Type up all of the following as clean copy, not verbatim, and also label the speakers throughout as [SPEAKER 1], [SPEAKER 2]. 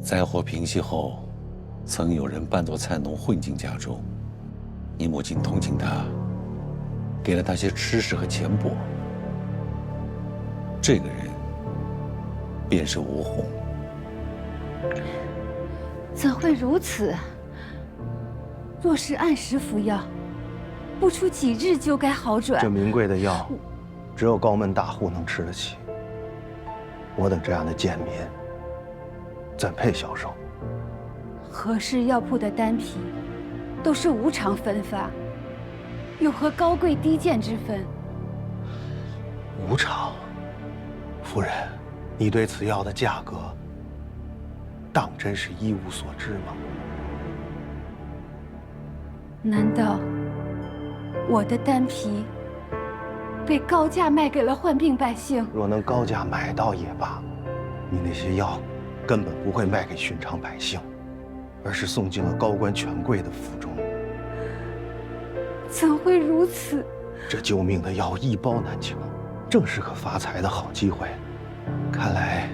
[SPEAKER 1] 灾祸平息后，曾有人扮作菜农混进家中，你母亲同情他，给了他些吃食和钱帛。这个人便是吴红。
[SPEAKER 2] 怎会如此？若是按时服药，不出几日就该好转。
[SPEAKER 3] 这名贵的药，只有高门大户能吃得起。我等这样的贱民，怎配销售？
[SPEAKER 2] 何氏药铺的丹皮，都是无偿分发，有何高贵低贱之分？
[SPEAKER 3] 无偿，夫人，你对此药的价格，当真是一无所知吗？
[SPEAKER 2] 难道我的丹皮被高价卖给了患病百姓？
[SPEAKER 3] 若能高价买到也罢，你那些药根本不会卖给寻常百姓，而是送进了高官权贵的府中。
[SPEAKER 2] 怎会如此？
[SPEAKER 3] 这救命的药一包难求，正是个发财的好机会。看来，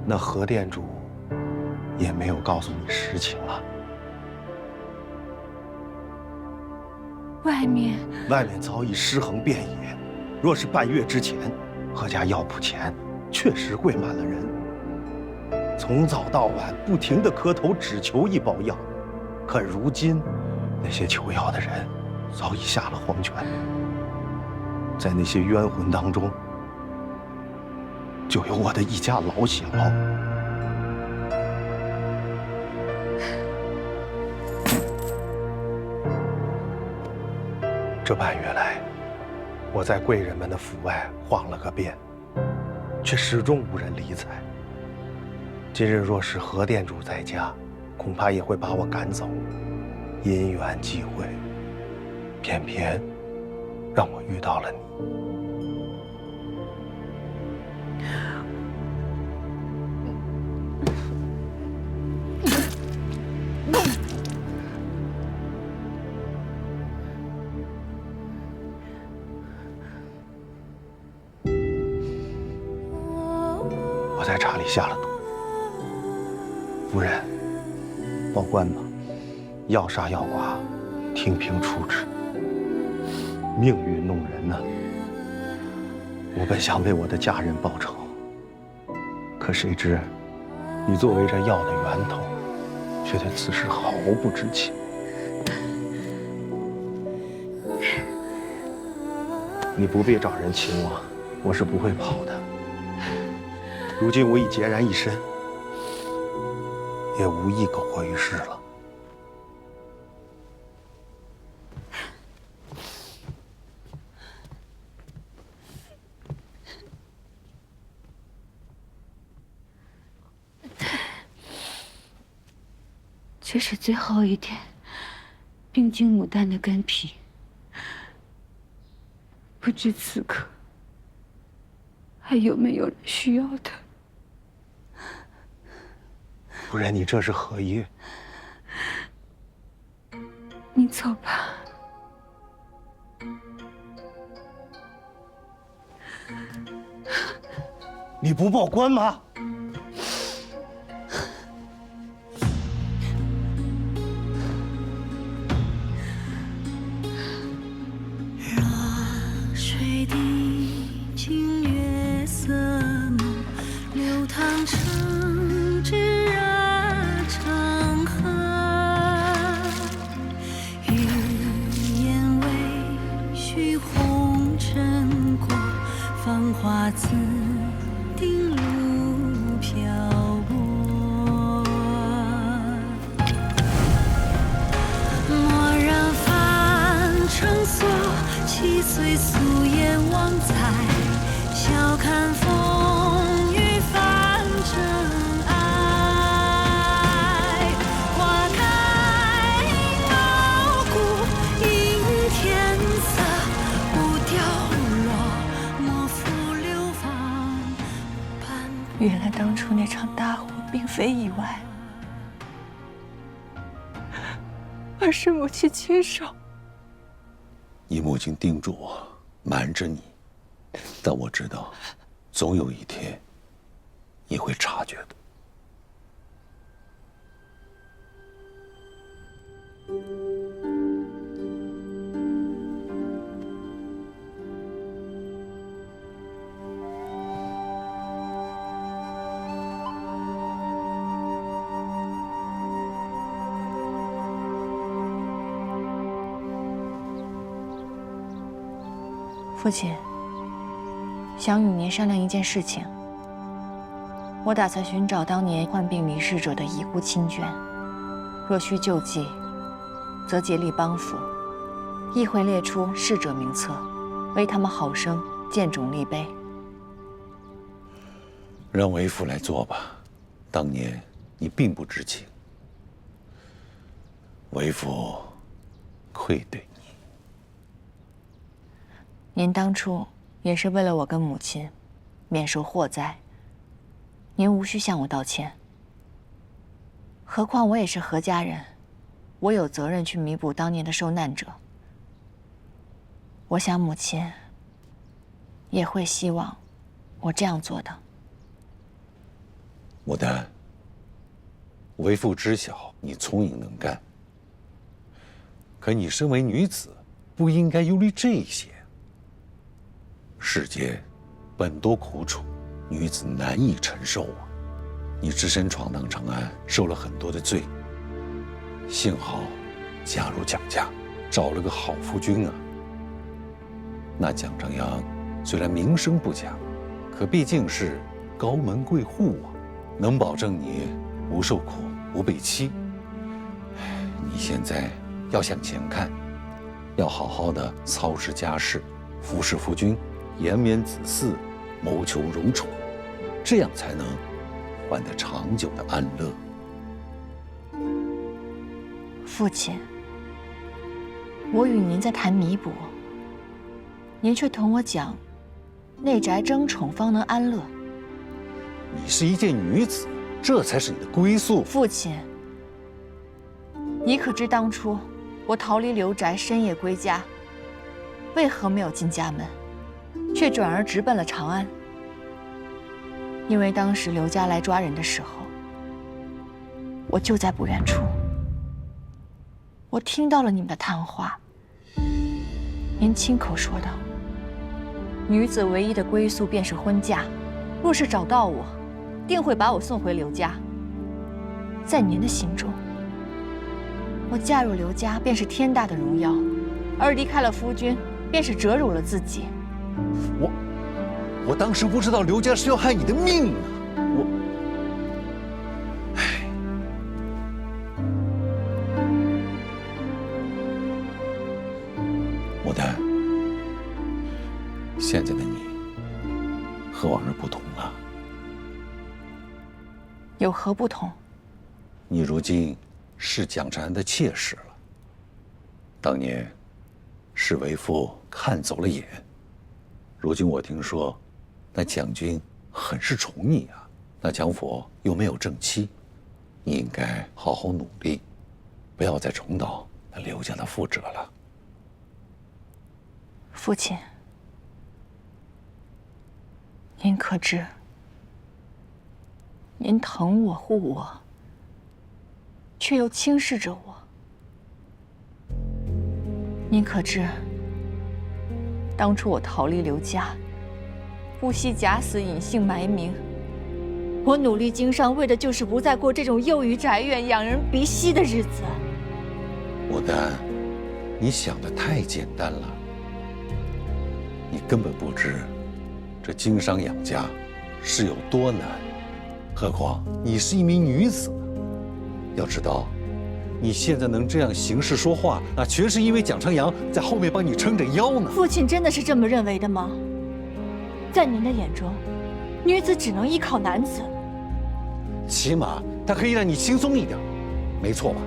[SPEAKER 3] 那何店主也没有告诉你实情了。
[SPEAKER 2] 外面
[SPEAKER 3] 早已尸横遍野。若是半月之前，何家药铺前确实跪满了人，从早到晚不停地磕头只求一包药。可如今，那些求药的人早已下了黄泉，在那些冤魂当中，就有我的一家老小。这半月来，我在贵人们的府外晃了个遍，却始终无人理睬。今日若是何店主在家，恐怕也会把我赶走。因缘际会，偏偏让我遇到了你。我在茶里下了毒，夫人，报官吧，要杀要剐，听凭处置。命运弄人呐！我本想为我的家人报仇，可谁知你作为这药的源头，却对此事毫不知情。你不必找人请我，我是不会跑的。如今我已孑然一身，也无意苟活于世了。
[SPEAKER 2] 这是最后一点冰晶牡丹的根皮，不知此刻还有没有人需要它？
[SPEAKER 3] 夫人，你这是何意？
[SPEAKER 2] 你走吧。
[SPEAKER 3] 你不报官吗？
[SPEAKER 4] 水滴尽月色浓，流淌成枝成河。欲言为虚红尘过，芳华自定路漂泊。蓦然凡尘锁，七岁素颜忘采，笑看风雨泛尘埃。花开傲骨迎天色，不凋落，莫负流芳斑驳。
[SPEAKER 5] 原来当初那场大火并非意外，而是母亲亲手。
[SPEAKER 1] 你母亲叮嘱我瞒着你，但我知道，总有一天你会察觉的。
[SPEAKER 5] 父亲，想与您商量一件事情。我打算寻找当年患病离世者的遗孤亲眷，若需救济，则竭力帮扶，亦会列出逝者名册，为他们好生建冢立碑。
[SPEAKER 1] 让为父来做吧。当年你并不知情，为父愧对你。
[SPEAKER 5] 您当初也是为了我跟母亲免受祸灾，您无需向我道歉。何况我也是何家人，我有责任去弥补当年的受难者。我想母亲也会希望我这样做的。
[SPEAKER 1] 牡丹，为父知晓你聪颖能干，可你身为女子，不应该忧虑这些。世间本多苦楚，女子难以承受啊！你只身闯荡长安，受了很多的罪。幸好嫁入蒋家，找了个好夫君啊。那蒋长阳虽然名声不假，可毕竟是高门贵户啊，能保证你不受苦、不被欺。你现在要向前看，要好好的操持家事，服侍夫君，延绵子嗣，谋求荣宠，这样才能换得长久的安乐。
[SPEAKER 5] 父亲，我与您在谈弥补，您却同我讲，内宅争宠方能安乐。
[SPEAKER 1] 你是一介女子，这才是你的归宿。
[SPEAKER 5] 父亲，你可知当初我逃离刘宅，深夜归家，为何没有进家门，却转而直奔了长安？因为当时刘家来抓人的时候，我就在不远处。我听到了你们的谈话，您亲口说道，女子唯一的归宿便是婚嫁，若是找到我，定会把我送回刘家。在您的心中，我嫁入刘家便是天大的荣耀，而离开了夫君，便是折辱了自己。
[SPEAKER 1] 我当时不知道刘家是要害你的命啊！牡丹，现在的你和往日不同了。
[SPEAKER 5] 有何不同？
[SPEAKER 1] 你如今是蒋长安的妾室了。当年是为父看走了眼，如今我听说，那蒋军很是宠你啊。那蒋府又没有正妻，你应该好好努力，不要再重蹈那刘家的覆辙了。
[SPEAKER 5] 父亲，您可知，您疼我护我，却又轻视着我。您可知，当初我逃离刘家，不惜假死隐姓埋名，我努力经商，为的就是不再过这种囿于宅院、仰人鼻息的日子。
[SPEAKER 1] 牡丹，你想的太简单了。你根本不知，这经商养家是有多难。何况你是一名女子，要知道，你现在能这样行事说话，那全是因为蒋长阳在后面帮你撑着腰呢。
[SPEAKER 5] 父亲真的是这么认为的吗？在您的眼中，女子只能依靠男子，
[SPEAKER 1] 起码他可以让你轻松一点，没错吧？